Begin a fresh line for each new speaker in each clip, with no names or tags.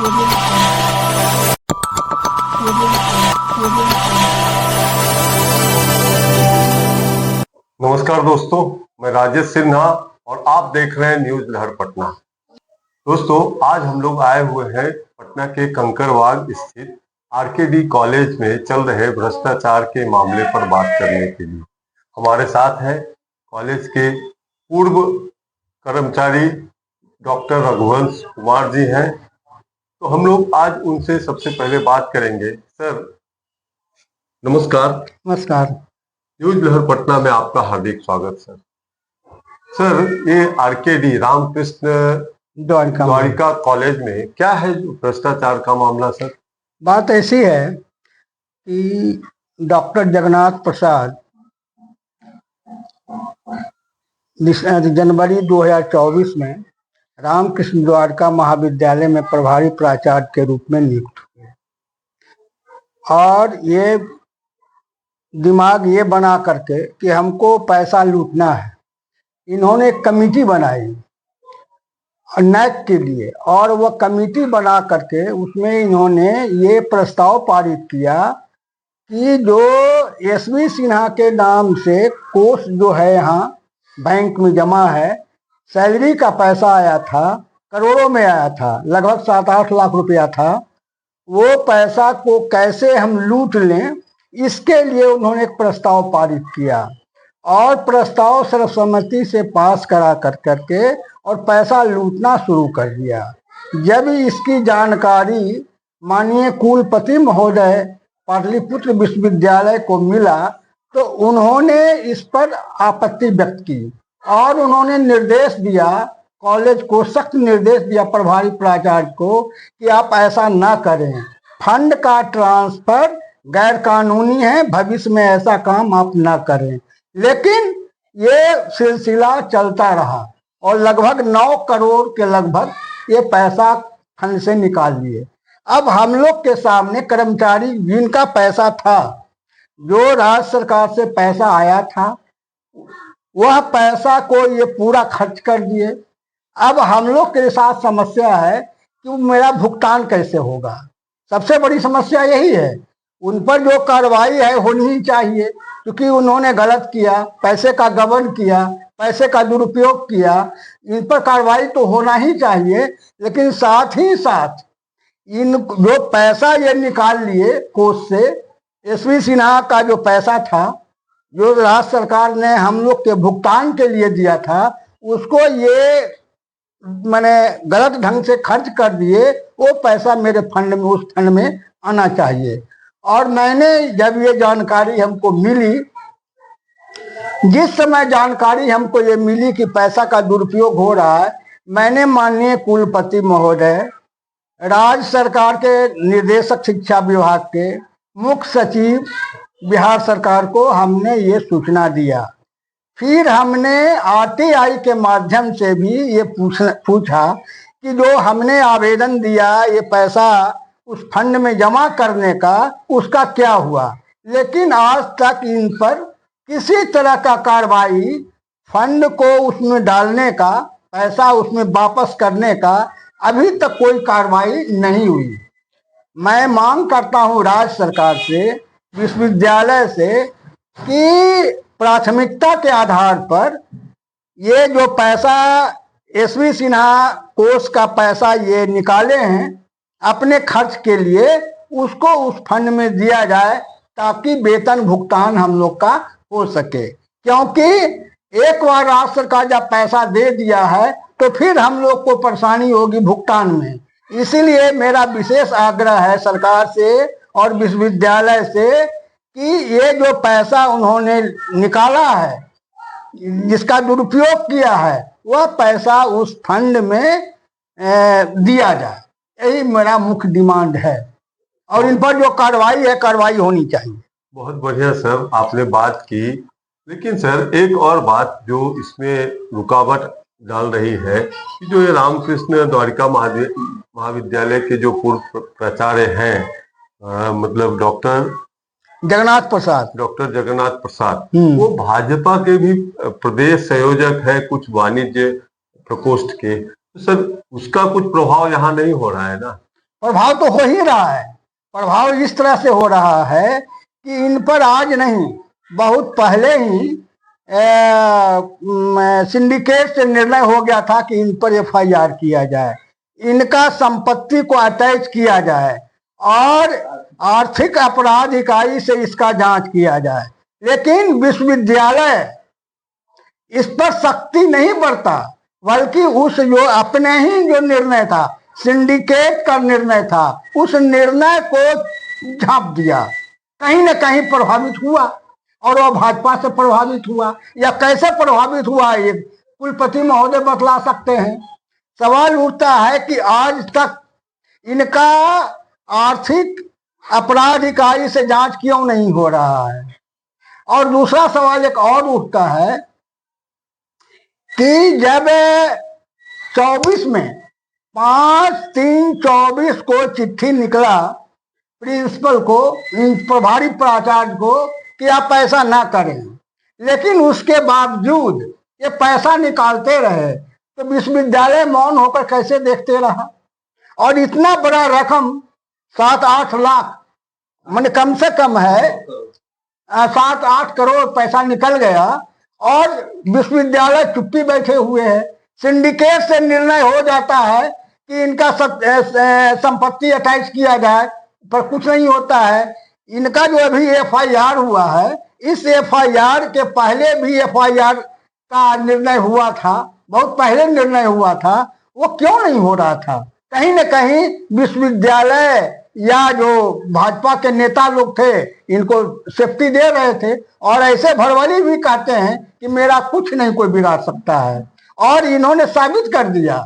नमस्कार दोस्तों, मैं राजेश सिन्हा और आप देख रहे हैं न्यूज लहर पटना। दोस्तों, आज हम लोग आए हुए हैं पटना के कंकड़बाग स्थित आरकेडी कॉलेज में चल रहे भ्रष्टाचार के मामले पर बात करने के लिए। हमारे साथ हैं कॉलेज के पूर्व कर्मचारी डॉक्टर रघुवंश कुमार जी हैं। तो हम लोग आज उनसे सबसे पहले बात करेंगे। सर नमस्कार।
नमस्कार।
न्यूज लहर पटना में आपका हार्दिक स्वागत सर। सर, ये आरकेडी रामकृष्ण द्वारिका कॉलेज में क्या है भ्रष्टाचार का मामला सर?
बात ऐसी है कि डॉक्टर जगन्नाथ प्रसाद जनवरी 2024 में रामकृष्ण द्वारिका महाविद्यालय में प्रभारी प्राचार्य के रूप में नियुक्त हुए और ये दिमाग ये बना करके कि हमको पैसा लूटना है, इन्होंने एक कमेटी बनाई नैक के लिए और वह कमेटी बना करके उसमें इन्होंने ये प्रस्ताव पारित किया कि जो एसवी सिन्हा के नाम से कोष जो है यहाँ बैंक में जमा है, सैलरी का पैसा आया था, करोड़ों में आया था, लगभग 7-8 लाख रुपया था। वो पैसा को कैसे हम लूट लें, इसके लिए उन्होंने एक प्रस्ताव पारित किया और प्रस्ताव सर्वसम्मति से पास करा करके और पैसा लूटना शुरू कर दिया। जब इसकी जानकारी माननीय कुलपति महोदय पाटलिपुत्र विश्वविद्यालय को मिला तो उन्होंने इस पर आपत्ति व्यक्त की और उन्होंने निर्देश दिया, कॉलेज को सख्त निर्देश दिया प्रभारी प्राचार्य को कि आप ऐसा ना करें, फंड का ट्रांसफर गैर कानूनी है, भविष्य में ऐसा काम आप ना करें। लेकिन ये सिलसिला चलता रहा और लगभग 9 करोड़ के लगभग ये पैसा फंड से निकाल लिए। अब हम लोग के सामने कर्मचारी जिनका पैसा था, जो राज्य सरकार से पैसा आया था, वह पैसा को ये पूरा खर्च कर दिए। अब हम लोग के साथ समस्या है कि मेरा भुगतान कैसे होगा। सबसे बड़ी समस्या यही है। उन पर जो कार्रवाई है होनी ही चाहिए, क्योंकि उन्होंने गलत किया, पैसे का गबन किया, पैसे का दुरुपयोग किया, इन पर कार्रवाई तो होना ही चाहिए। लेकिन साथ ही साथ इन जो पैसा ये निकाल लिए कोष से, एसवी सिन्हा का जो पैसा था, जो राज्य सरकार ने हम लोग के भुगतान के लिए दिया था, उसको ये मैंने गलत ढंग से खर्च कर दिए। वो पैसा मेरे फंड में, उस फंड में आना चाहिए। और मैंने जब ये जानकारी हमको मिली, जिस समय जानकारी हमको ये मिली कि पैसा का दुरुपयोग हो रहा है, मैंने माननीय कुलपति महोदय, राज्य सरकार के निर्देशक शिक्षा विभाग के मुख्य सचिव बिहार सरकार को हमने ये सूचना दिया। फिर हमने आरटीआई के माध्यम से भी ये पूछा कि जो हमने आवेदन दिया ये पैसा उस फंड में जमा करने का, उसका क्या हुआ। लेकिन आज तक इन पर किसी तरह का कार्रवाई, फंड को उसमें डालने का, पैसा उसमें वापस करने का अभी तक कोई कार्रवाई नहीं हुई। मैं मांग करता हूं राज्य सरकार से, विश्वविद्यालय से, कि प्राथमिकता के आधार पर ये जो पैसा एसवी सिन्हा कोष का पैसा ये निकाले हैं अपने खर्च के लिए, उसको उस फंड में दिया जाए ताकि वेतन भुगतान हम लोग का हो सके। क्योंकि एक बार राज्य सरकार जब पैसा दे दिया है तो फिर हम लोग को परेशानी होगी भुगतान में। इसीलिए मेरा विशेष आग्रह है सरकार से और विश्वविद्यालय से कि ये जो पैसा उन्होंने निकाला है, जिसका दुरुपयोग किया है, वह पैसा उस फंड में दिया जाए। यही मेरा मुख्य डिमांड है और इन पर जो कार्रवाई है, कार्रवाई होनी चाहिए।
बहुत बढ़िया सर, आपने बात की। लेकिन सर, एक और बात जो इसमें रुकावट डाल रही है कि जो ये रामकृष्ण द्वारिका महाविद्यालय के जो पूर्व प्राचार्य हैं, मतलब डॉक्टर जगन्नाथ प्रसाद, वो भाजपा के भी प्रदेश संयोजक है कुछ वाणिज्य प्रकोष्ठ के। तो सर, उसका कुछ प्रभाव यहाँ नहीं हो रहा है ना?
प्रभाव तो हो ही रहा है। प्रभाव इस तरह से हो रहा है कि इन पर आज नहीं, बहुत पहले ही सिंडिकेट से निर्णय हो गया था कि इन पर एफआईआर किया जाए, इनका संपत्ति को अटैच किया जाए और आर्थिक अपराध इकाई से इसका जांच किया जाए। लेकिन विश्वविद्यालय इस पर सख्ती नहीं बरता, बल्कि उस जो अपने ही जो निर्णय था, सिंडिकेट का निर्णय था, उस निर्णय को झाँप दिया। कहीं न कहीं प्रभावित हुआ और वह भाजपा से प्रभावित हुआ, या कैसे प्रभावित हुआ ये कुलपति महोदय बतला सकते हैं। सवाल उठता है कि आज तक इनका आर्थिक अपराध इकाई से जांच क्यों नहीं हो रहा है। और दूसरा सवाल एक और उठता है कि जब 24 में 5/3/24 को चिट्ठी निकला प्रिंसिपल को, प्रभारी प्राचार्य को, कि आप ऐसा ना करें, लेकिन उसके बावजूद ये पैसा निकालते रहे, तो विश्वविद्यालय मौन होकर कैसे देखते रहा। और इतना बड़ा रकम 7-8 लाख माने कम से कम है, 7-8 करोड़ पैसा निकल गया और विश्वविद्यालय चुप्पी बैठे हुए हैं। सिंडिकेट से निर्णय हो जाता है कि इनका संपत्ति अटैच किया जाए, पर कुछ नहीं होता है। इनका जो अभी एफआईआर हुआ है, इस एफआईआर के पहले भी एफआईआर का निर्णय हुआ था, बहुत पहले निर्णय हुआ था, वो क्यों नहीं हो रहा था। कहीं न कहीं विश्वविद्यालय या जो भाजपा के नेता लोग थे इनको सेफ्टी दे रहे थे, और ऐसे भरवली भी कहते हैं कि मेरा कुछ नहीं कोई बिगाड़ सकता है। और इन्होंने साबित कर दिया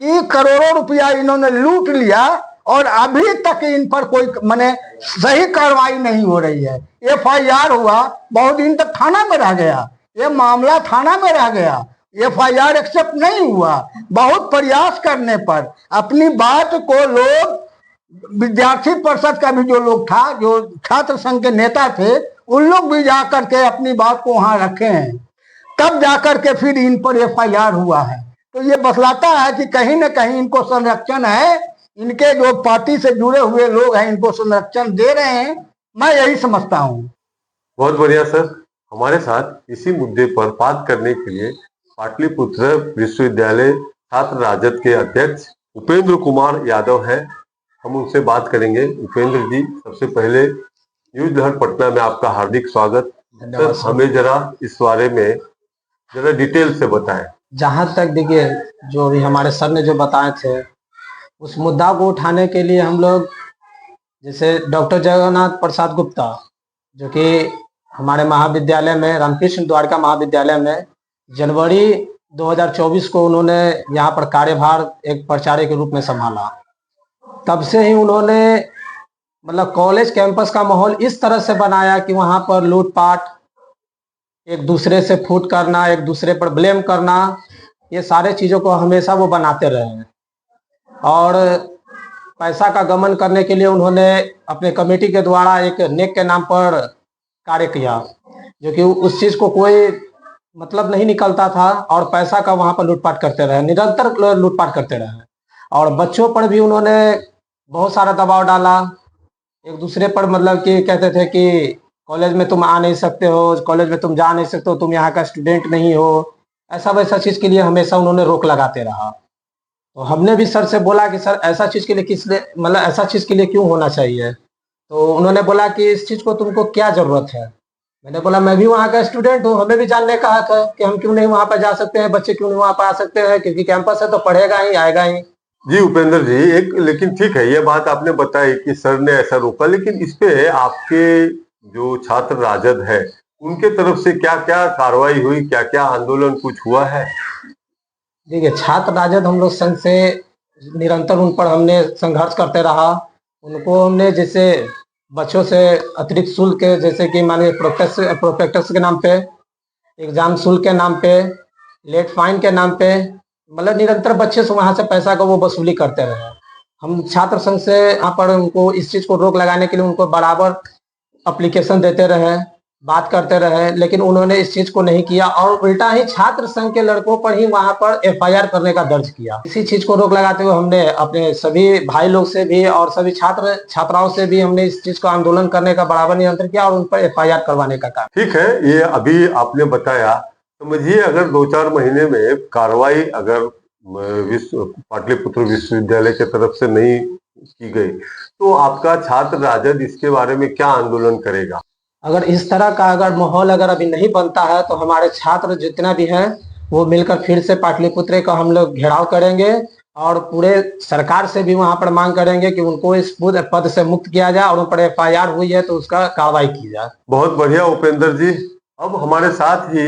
कि करोड़ों रुपया इन्होंने लूट लिया और अभी तक इन पर कोई माने सही कार्रवाई नहीं हो रही है। एफआईआर हुआ, बहुत दिन तक थाना में रह गया, ये मामला थाना में रह गया, एफआईआर एक्सेप्ट नहीं हुआ। बहुत प्रयास करने पर अपनी बात को लोग, विद्यार्थी परिषद का भी जो लोग था, जो छात्र संघ के नेता थे, उन लोग भी जाकर के अपनी बात को वहां रखे हैं, तब जाकर के फिर इन पर एफआईआर हुआ है। तो ये बतलाता है कि कहीं न कहीं इनको संरक्षण है, इनके जो पार्टी से जुड़े हुए लोग हैं इनको संरक्षण दे रहे हैं, मैं यही समझता हूँ।
बहुत बढ़िया सर। हमारे साथ इसी मुद्दे पर बात करने के लिए पाटलिपुत्र विश्वविद्यालय छात्र राजद के अध्यक्ष उपेंद्र कुमार यादव हैं, हम उनसे बात करेंगे। उपेंद्र जी, सबसे पहले न्यूज लहर पटना में आपका हार्दिक स्वागत। सर, हमें जरा इस बारे में जरा डिटेल से बताएं।
जहाँ तक देखिए, जो भी हमारे सर ने जो बताए थे, उस मुद्दा को उठाने के लिए हम लोग, जैसे डॉक्टर जगन्नाथ प्रसाद गुप्ता, जो कि हमारे महाविद्यालय में, रामकृष्ण द्वारका महाविद्यालय में जनवरी 2024 को उन्होंने यहाँ पर कार्यभार एक प्राचार्य के रूप में संभाला। तब से ही उन्होंने मतलब कॉलेज कैंपस का माहौल इस तरह से बनाया कि वहाँ पर लूटपाट, एक दूसरे से फूट करना, एक दूसरे पर ब्लेम करना, ये सारे चीज़ों को हमेशा वो बनाते रहे हैं। और पैसा का गमन करने के लिए उन्होंने अपने कमेटी के द्वारा एक नेक के नाम पर कार्य किया, जो कि उस चीज़ को कोई मतलब नहीं निकलता था, और पैसा का वहाँ पर लूटपाट करते रहे, निरंतर लूटपाट करते रहे। और बच्चों पर भी उन्होंने बहुत सारा दबाव डाला, एक दूसरे पर मतलब कि कहते थे कि कॉलेज में तुम आ नहीं सकते हो, कॉलेज में तुम जा नहीं सकते हो, तुम यहाँ का स्टूडेंट नहीं हो, ऐसा वैसा चीज़ के लिए हमेशा उन्होंने रोक लगाते रहा। तो हमने भी सर से बोला कि सर ऐसा चीज़ के लिए किस लिए, मतलब ऐसा चीज़ के लिए क्यों होना चाहिए। तो उन्होंने बोला कि इस चीज़ को तुमको क्या ज़रूरत है। मैंने बोला मैं भी वहाँ का स्टूडेंट हूँ, हमें भी जानने का हक है कि हम क्यों नहीं वहाँ पर जा सकते हैं, बच्चे क्यों नहीं वहाँ पर आ सकते हैं, क्योंकि कैंपस है तो पढ़ेगा ही, आएगा ही।
जी उपेंद्र जी, एक लेकिन ठीक है, ये बात आपने बताई कि सर ने ऐसा रोका, लेकिन इस पे आपके जो छात्र राजद है उनके तरफ से क्या क्या कार्रवाई हुई, क्या क्या आंदोलन कुछ हुआ है?
देखिए, छात्र राजद हम लोग संघ से निरंतर उन पर हमने संघर्ष करते रहा। उनको हमने जैसे बच्चों से अतिरिक्त शुल्क, जैसे कि मानिए प्रोस्पेक्टस के नाम पे, एग्जाम शुल्क के नाम पे, लेट फाइन के नाम पे, मतलब निरंतर बच्चे से वहाँ से पैसा को वो वसूली करते रहे। हम छात्र संघ से यहाँ पर उनको इस चीज़ को रोक लगाने के लिए उनको बराबर अप्लीकेशन देते रहे, बात करते रहे, लेकिन उन्होंने इस चीज को नहीं किया और उल्टा ही छात्र संघ के लड़कों पर ही वहां पर एफआईआर करने का दर्ज किया। इसी चीज को रोक लगाते हुए हमने अपने सभी भाई लोग से भी और सभी छात्र छात्राओं से भी हमने इस चीज को आंदोलन करने का बराबर नियंत्रण किया और उन पर एफआईआर करवाने का काम।
ठीक है, ये अभी आपने बताया, समझिए अगर 2-4 महीने में कार्रवाई अगर पाटलिपुत्र विश्वविद्यालय की तरफ से नहीं की गई तो आपका छात्र राजद इसके बारे में क्या आंदोलन करेगा?
अगर इस तरह का अगर माहौल अगर अभी नहीं बनता है तो हमारे छात्र जितना भी हैं वो मिलकर फिर से पाटलिपुत्र का हम लोग घेराव करेंगे और पूरे सरकार से भी वहां पर मांग करेंगे कि उनको इस पद से मुक्त किया जाए और उन पर एफआईआर हुई है तो उसका कार्रवाई की जाए।
बहुत बढ़िया उपेंद्र जी। अब हमारे साथ ही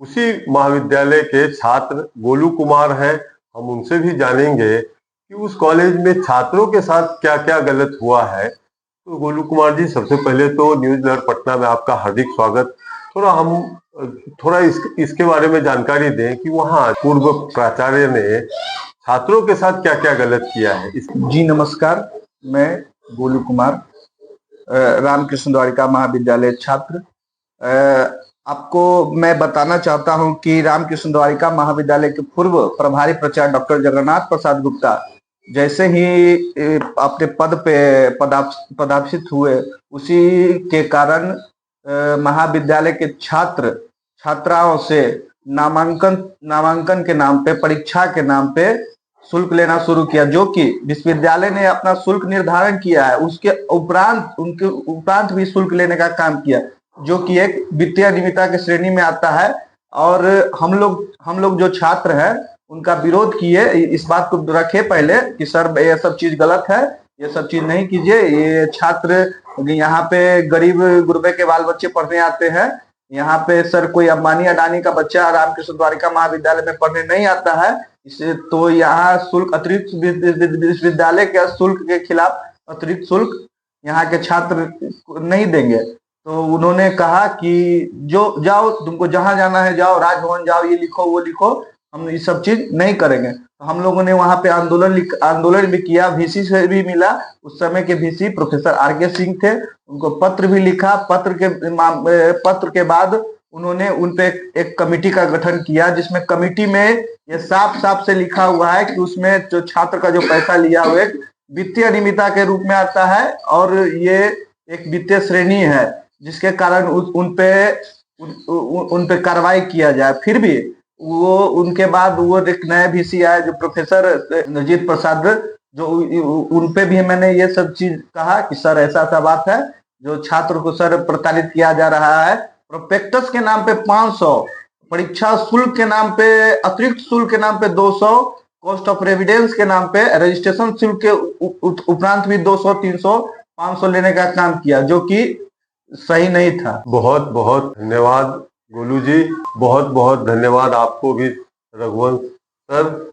उसी महाविद्यालय के छात्र गोलू कुमार हैं, हम उनसे भी जानेंगे कि उस कॉलेज में छात्रों के साथ क्या क्या गलत हुआ है। तो गोलू कुमार जी, सबसे पहले तो न्यूज लहर पटना में आपका हार्दिक स्वागत। थोड़ा इसके बारे में जानकारी दें कि वहाँ पूर्व प्राचार्य ने छात्रों के साथ क्या क्या गलत किया है।
जी नमस्कार, मैं गोलू कुमार, रामकृष्ण द्वारिका महाविद्यालय छात्र। आपको मैं बताना चाहता हूं कि रामकृष्ण द्वारिका महाविद्यालय के पूर्व प्रभारी प्राचार्य डॉक्टर जगन्नाथ प्रसाद गुप्ता जैसे ही अपने पद पे पदार्पित हुए, उसी के कारण महाविद्यालय के छात्राओं से नामांकन के नाम पे, परीक्षा के नाम पे शुल्क लेना शुरू किया, जो कि विश्वविद्यालय ने अपना शुल्क निर्धारण किया है, उसके उपरांत भी शुल्क लेने का काम किया, जो कि एक वित्तीय अनियमितता के श्रेणी में आता है। और हम लोग जो छात्र हैं उनका विरोध किए, इस बात को रखे पहले कि सर ये सब चीज गलत है, ये सब चीज नहीं कीजिए। ये छात्र यहाँ पे गरीब गुरबे के बाल बच्चे पढ़ने आते हैं, यहाँ पे सर कोई अंबानी अडानी का बच्चा रामकृष्ण द्वारिका महाविद्यालय में पढ़ने नहीं आता है, इसे तो यहाँ शुल्क अतिरिक्त विश्वविद्यालय के शुल्क के खिलाफ अतिरिक्त शुल्क यहाँ के छात्र नहीं देंगे। तो उन्होंने कहा कि जो जाओ, तुमको जहां जाना है जाओ, राजभवन जाओ, ये लिखो वो लिखो, हम ये सब चीज नहीं करेंगे। तो हम लोगों ने वहां पे आंदोलन भी किया, वीसी से भी मिला। उस समय के वीसी प्रोफेसर आर.के. सिंह थे, उनको पत्र भी लिखा। पत्र के बाद उन्होंने उनपे एक कमेटी का गठन किया, जिसमें कमेटी में ये साफ से लिखा हुआ है कि उसमें जो छात्र का जो पैसा लिया हुआ एक वित्तीय अनियमितता के रूप में आता है और ये एक वित्तीय श्रेणी है, जिसके कारण उन पे कार्रवाई किया जाए। फिर भी वो उनके बाद वो एक नया वीसी आया जो प्रोफेसर नजीर प्रसाद, जो उनपे भी मैंने ये सब चीज कहा कि सर ऐसा बात है, जो छात्र को सर प्रताड़ित किया जा रहा है। प्रोस्पेक्टस के नाम पे 500, परीक्षा शुल्क के नाम पे, अतिरिक्त शुल्क के नाम पे 200, कॉस्ट ऑफ रेविडेंस के नाम पे, रजिस्ट्रेशन शुल्क के उपरांत भी 200, 300, 500 लेने का काम किया, जो कि सही नहीं था।
बहुत बहुत धन्यवाद गोलू जी, बहुत बहुत धन्यवाद आपको भी रघुवंश सर,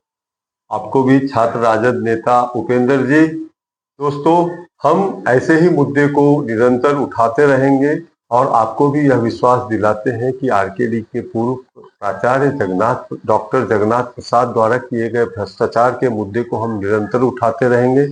आपको भी छात्र राजद नेता उपेंद्र जी। दोस्तों, हम ऐसे ही मुद्दे को निरंतर उठाते रहेंगे और आपको भी यह विश्वास दिलाते हैं कि आरकेडी के पूर्व प्राचार्य डॉक्टर जगन्नाथ प्रसाद द्वारा किए गए भ्रष्टाचार के मुद्दे को हम निरंतर उठाते रहेंगे।